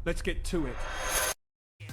Let's get to it.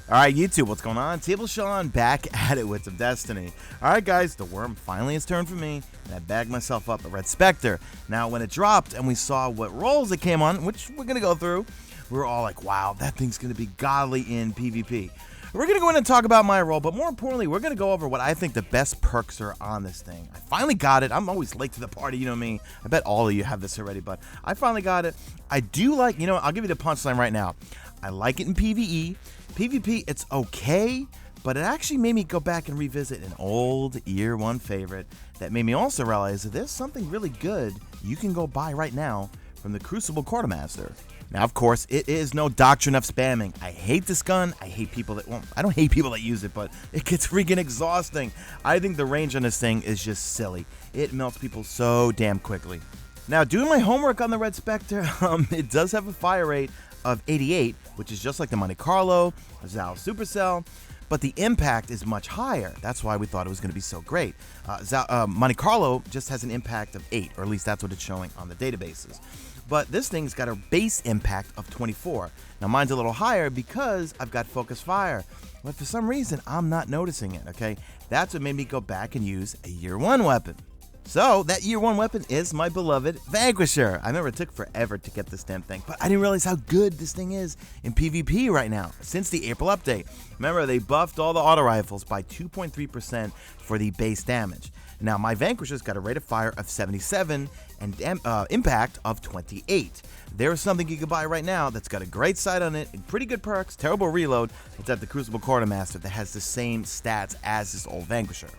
Alright YouTube, what's going on? Table Sean back at it with some Destiny. Alright guys, the worm finally has turned for me, and I bagged myself up a Red Spectre. Now when it dropped and we saw what rolls it came on, which we're gonna go through, we were all like, wow, that thing's gonna be godly in PvP. We're gonna go in and talk about my role, but more importantly, we're gonna go over what I think the best perks are on this thing. I finally got it. I'm always late to the party, you know me. I bet all of you have this already, but I finally got it. I do like, you know, I'll give you the punchline right now. I like it in PvE. PvP, it's okay, but it actually made me go back and revisit an old year one favorite that made me also realize that there's something really good you can go buy right now from the Crucible Quartermaster. Now, of course, it is no doctrine of spamming. I hate this gun. I hate people that, well, I don't hate people that use it, but it gets freaking exhausting. I think the range on this thing is just silly. It melts people so damn quickly. Now, doing my homework on the Red Spectre, it does have a fire rate of 88, which is just like the Monte Carlo, Zal Supercell, but the impact is much higher. That's why we thought it was going to be so great. Monte Carlo just has an impact of 8, or at least that's what it's showing on the databases. But this thing's got a base impact of 24. Now mine's a little higher because I've got focus fire, but for some reason I'm not noticing it, okay? That's what made me go back and use a year one weapon. So that year one weapon is my beloved Vanquisher. I remember it took forever to get this damn thing, but I didn't realize how good this thing is in PvP right now since the April update. Remember, they buffed all the auto rifles by 2.3% for the base damage. Now my Vanquisher's got a rate of fire of 77 and impact of 28. There's something you can buy right now that's got a great sight on it and pretty good perks, terrible reload. It's at the Crucible Quartermaster that has the same stats as this old Vanquisher.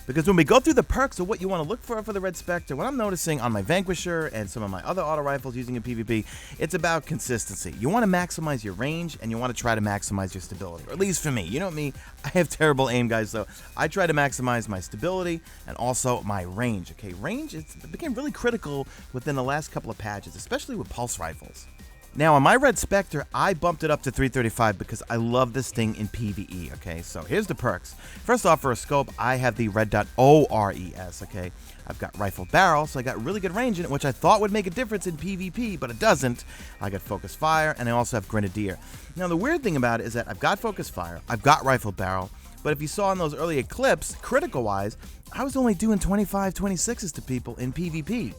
Because when we go through the perks of what you want to look for the Red Spectre, what I'm noticing on my Vanquisher and some of my other auto rifles using in PvP, it's about consistency. You want to maximize your range and you want to try to maximize your stability. Or at least for me. You know me, I have terrible aim, guys, so I try to maximize my stability and also my range. Okay, range it became really critical within the last couple of patches, especially with pulse rifles. Now, on my Red Spectre, I bumped it up to 335 because I love this thing in PvE, okay? So here's the perks. First off, for a scope, I have the red dot ORES, okay? I've got rifle barrel, so I got really good range in it, which I thought would make a difference in PvP, but it doesn't. I got focus fire, and I also have grenadier. Now, the weird thing about it is that I've got focus fire, I've got rifle barrel, but if you saw in those earlier clips, critical-wise, I was only doing 25, 26s to people in PvP.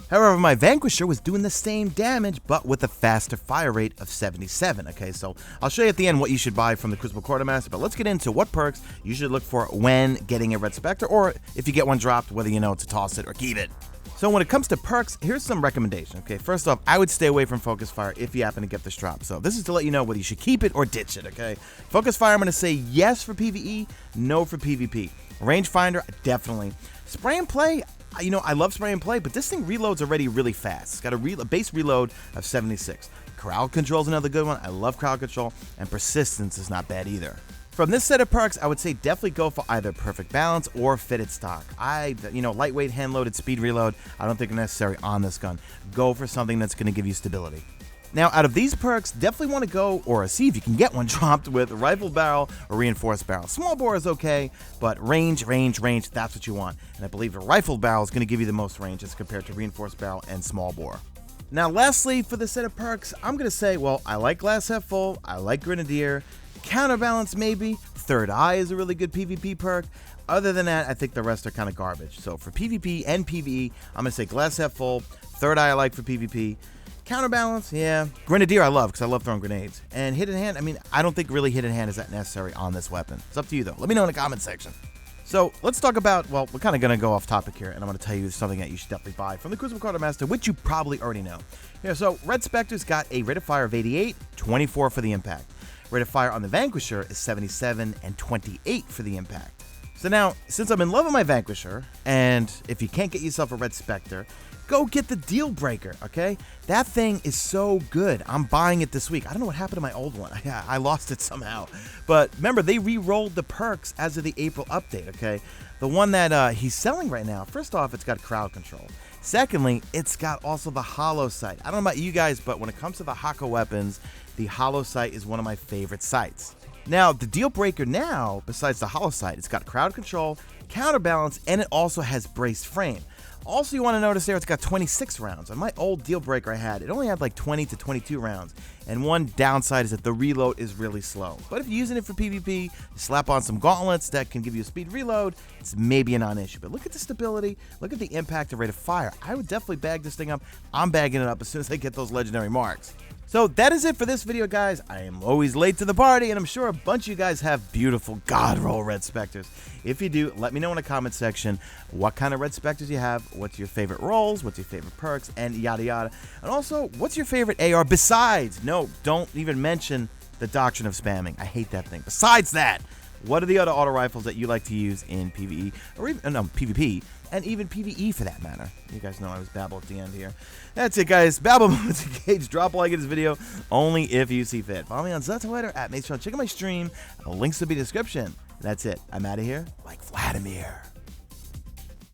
However, my Vanquisher was doing the same damage, but with a faster fire rate of 77, okay? So I'll show you at the end what you should buy from the Crucible Quartermaster, but let's get into what perks you should look for when getting a Red Spectre, or if you get one dropped, whether you know to toss it or keep it. So when it comes to perks, here's some recommendations, okay? First off, I would stay away from Focus Fire if you happen to get this drop. So this is to let you know whether you should keep it or ditch it, okay? Focus Fire, I'm going to say yes for PvE, no for PvP. Rangefinder, definitely. Spray and play, you know, I love spray and play, but this thing reloads already really fast. It's got a base reload of 76. Crowd control is another good one. I love crowd control, and persistence is not bad either. From this set of perks, I would say definitely go for either perfect balance or fitted stock. Lightweight, hand-loaded, speed reload, I don't think are necessary on this gun. Go for something that's going to give you stability. Now, out of these perks, definitely want to go, or see if you can get one dropped with rifle barrel or reinforced barrel. Small bore is okay, but range, that's what you want. And I believe the rifle barrel is going to give you the most range as compared to reinforced barrel and small bore. Now, lastly, for the set of perks, I'm going to say, well, I like Glass Half Full, I like Grenadier, Counterbalance maybe, Third Eye is a really good PvP perk. Other than that, I think the rest are kind of garbage. So for PvP and PvE, I'm going to say Glass Half Full, Third Eye I like for PvP, Counterbalance, yeah. Grenadier I love because I love throwing grenades. And Hidden Hand, I mean, I don't think really Hidden Hand is that necessary on this weapon. It's up to you though. Let me know in the comment section. So let's talk about, well, we're kind of going to go off topic here, and I'm going to tell you something that you should definitely buy from the Crucible Quartermaster, which you probably already know. Yeah, so Red Spectre's got a rate of fire of 88, 24 for the impact. Rate of fire on the Vanquisher is 77 and 28 for the impact. So now, since I'm in love with my Vanquisher, and if you can't get yourself a Red Spectre, go get the deal breaker, okay? That thing is so good. I'm buying it this week. I don't know what happened to my old one. I lost it somehow. But remember, they re-rolled the perks as of the April update, okay? The one that he's selling right now, first off, it's got crowd control. Secondly, it's got also the hollow sight. I don't know about you guys, but when it comes to the Hako weapons, the hollow sight is one of my favorite sights. Now, the deal breaker now, besides the hollow sight, it's got crowd control, counterbalance, and it also has braced frame. Also, you want to notice there it's got 26 rounds. On my old deal breaker I had, it only had like 20 to 22 rounds. And one downside is that the reload is really slow. But if you're using it for PvP, you slap on some gauntlets that can give you a speed reload, it's maybe a non-issue. But look at the stability, look at the impact and rate of fire. I would definitely bag this thing up. I'm bagging it up as soon as I get those legendary marks. So that is it for this video, guys. I am always late to the party, and I'm sure a bunch of you guys have beautiful god roll Red Spectres. If you do, let me know in the comment section what kind of Red Spectres you have, what's your favorite rolls, what's your favorite perks, and yada yada. And also, what's your favorite AR besides? No, don't even mention the doctrine of spamming. I hate that thing. Besides that, what are the other auto rifles that you like to use in PvE, or even, no, PvP, and even PvE for that matter? You guys know I was babble at the end here. That's it, guys. Babble moments engaged. Drop a like in this video only if you see fit. Follow me on Twitter at Mesa. Check out my stream. The links will be in the description. That's it. I'm out of here like Vladimir.